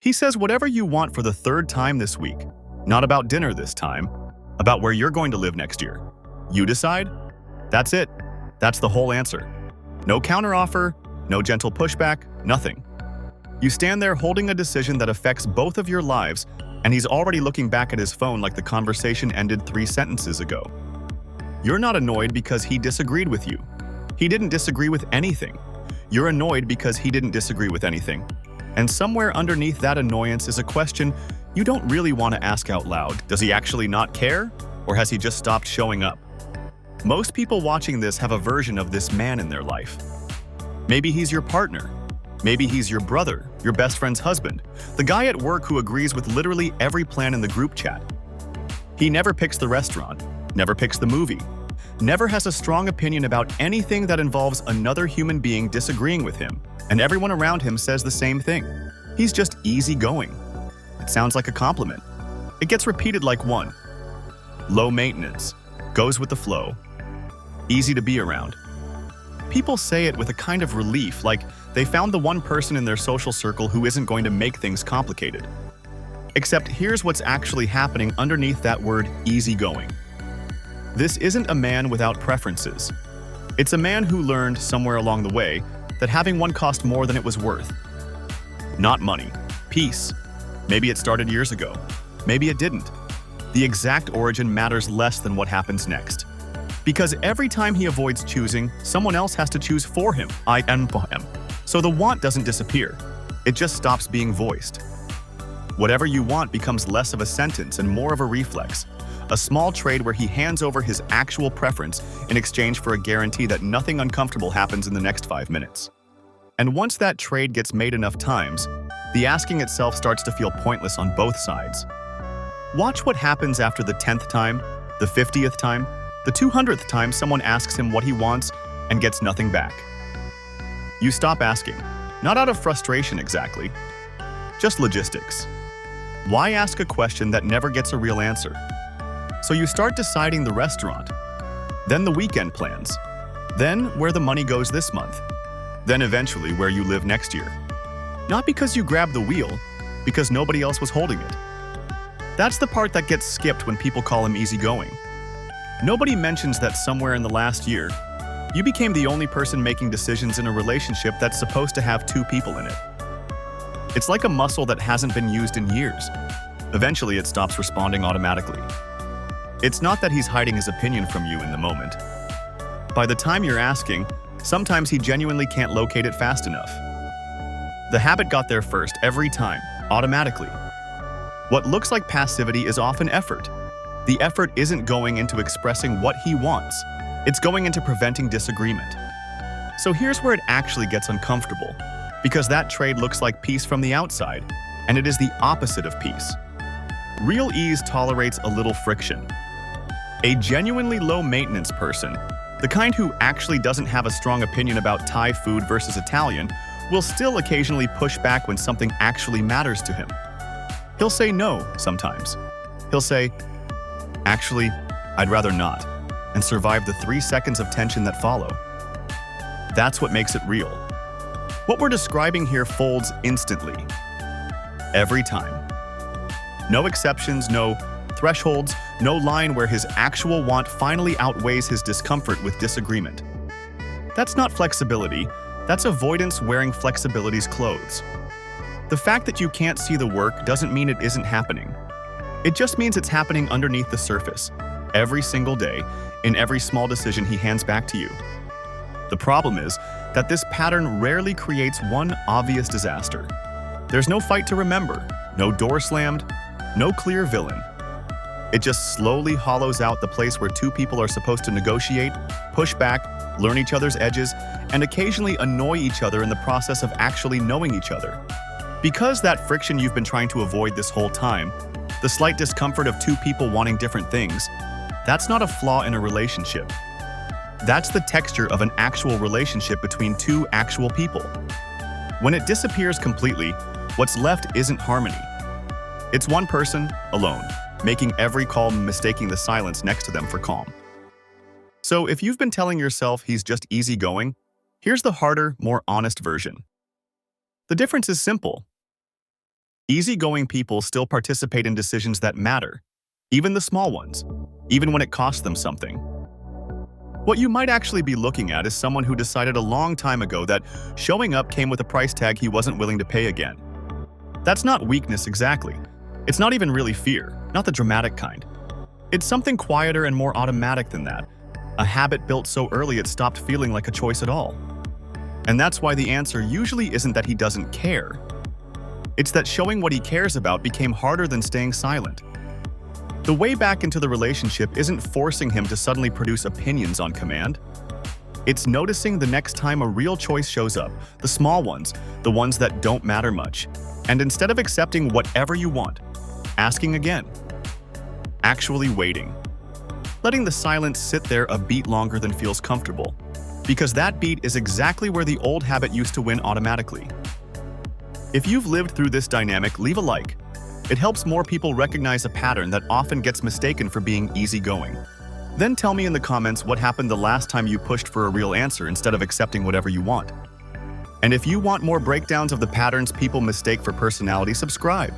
He says whatever you want for the third time this week. Not about dinner this time, about where you're going to live next year. You decide? That's it. That's the whole answer. No counteroffer, no gentle pushback, nothing. You stand there holding a decision that affects both of your lives, and he's already looking back at his phone like the conversation ended 3 sentences ago. You're not annoyed because he disagreed with you. He didn't disagree with anything. You're annoyed because he didn't disagree with anything. And somewhere underneath that annoyance is a question you don't really want to ask out loud. Does he actually not care? Or has he just stopped showing up? Most people watching this have a version of this man in their life. Maybe he's your partner. Maybe he's your brother, your best friend's husband, the guy at work who agrees with literally every plan in the group chat. He never picks the restaurant, never picks the movie, never has a strong opinion about anything that involves another human being disagreeing with him, and everyone around him says the same thing. He's just easygoing. It sounds like a compliment. It gets repeated like one. Low maintenance, goes with the flow, easy to be around. People say it with a kind of relief, like they found the one person in their social circle who isn't going to make things complicated. Except here's what's actually happening underneath that word easygoing. This isn't a man without preferences. It's a man who learned somewhere along the way that having one cost more than it was worth. Not money, peace. Maybe it started years ago. Maybe it didn't. The exact origin matters less than what happens next. Because every time he avoids choosing, someone else has to choose for him, for him. So the want doesn't disappear. It just stops being voiced. Whatever you want becomes less of a sentence and more of a reflex. A small trade where he hands over his actual preference in exchange for a guarantee that nothing uncomfortable happens in the next 5 minutes. And once that trade gets made enough times, the asking itself starts to feel pointless on both sides. Watch what happens after the 10th time, the 50th time, the 200th time someone asks him what he wants and gets nothing back. You stop asking, not out of frustration exactly, just logistics. Why ask a question that never gets a real answer? So you start deciding the restaurant, then the weekend plans, then where the money goes this month, then eventually where you live next year. Not because you grabbed the wheel, because nobody else was holding it. That's the part that gets skipped when people call him easygoing. Nobody mentions that somewhere in the last year, you became the only person making decisions in a relationship that's supposed to have 2 people in it. It's like a muscle that hasn't been used in years. Eventually, it stops responding automatically. It's not that he's hiding his opinion from you in the moment. By the time you're asking, sometimes he genuinely can't locate it fast enough. The habit got there first every time, automatically. What looks like passivity is often effort. The effort isn't going into expressing what he wants. It's going into preventing disagreement. So here's where it actually gets uncomfortable, because that trade looks like peace from the outside, and it is the opposite of peace. Real ease tolerates a little friction. A genuinely low-maintenance person, the kind who actually doesn't have a strong opinion about Thai food versus Italian, will still occasionally push back when something actually matters to him. He'll say no sometimes. He'll say, "Actually, I'd rather not," and survive the 3 seconds of tension that follow. That's what makes it real. What we're describing here folds instantly. Every time. No exceptions, no thresholds, no line where his actual want finally outweighs his discomfort with disagreement. That's not flexibility, that's avoidance wearing flexibility's clothes. The fact that you can't see the work doesn't mean it isn't happening. It just means it's happening underneath the surface, every single day, in every small decision he hands back to you. The problem is that this pattern rarely creates one obvious disaster. There's no fight to remember, no door slammed, no clear villain. It just slowly hollows out the place where 2 people are supposed to negotiate, push back, learn each other's edges, and occasionally annoy each other in the process of actually knowing each other. Because that friction you've been trying to avoid this whole time, the slight discomfort of 2 people wanting different things, that's not a flaw in a relationship. That's the texture of an actual relationship between 2 actual people. When it disappears completely, what's left isn't harmony. It's one person, alone, making every call, mistaking the silence next to them for calm. So if you've been telling yourself he's just easygoing, here's the harder, more honest version. The difference is simple. Easygoing people still participate in decisions that matter, even the small ones, even when it costs them something. What you might actually be looking at is someone who decided a long time ago that showing up came with a price tag he wasn't willing to pay again. That's not weakness exactly. It's not even really fear, not the dramatic kind. It's something quieter and more automatic than that. A habit built so early it stopped feeling like a choice at all. And that's why the answer usually isn't that he doesn't care. It's that showing what he cares about became harder than staying silent. The way back into the relationship isn't forcing him to suddenly produce opinions on command. It's noticing the next time a real choice shows up, the small ones, the ones that don't matter much, and instead of accepting whatever you want, asking again. Actually waiting. Letting the silence sit there a beat longer than feels comfortable, because that beat is exactly where the old habit used to win automatically. If you've lived through this dynamic, leave a like. It helps more people recognize a pattern that often gets mistaken for being easygoing. Then tell me in the comments what happened the last time you pushed for a real answer instead of accepting whatever you want. And if you want more breakdowns of the patterns people mistake for personality, subscribe.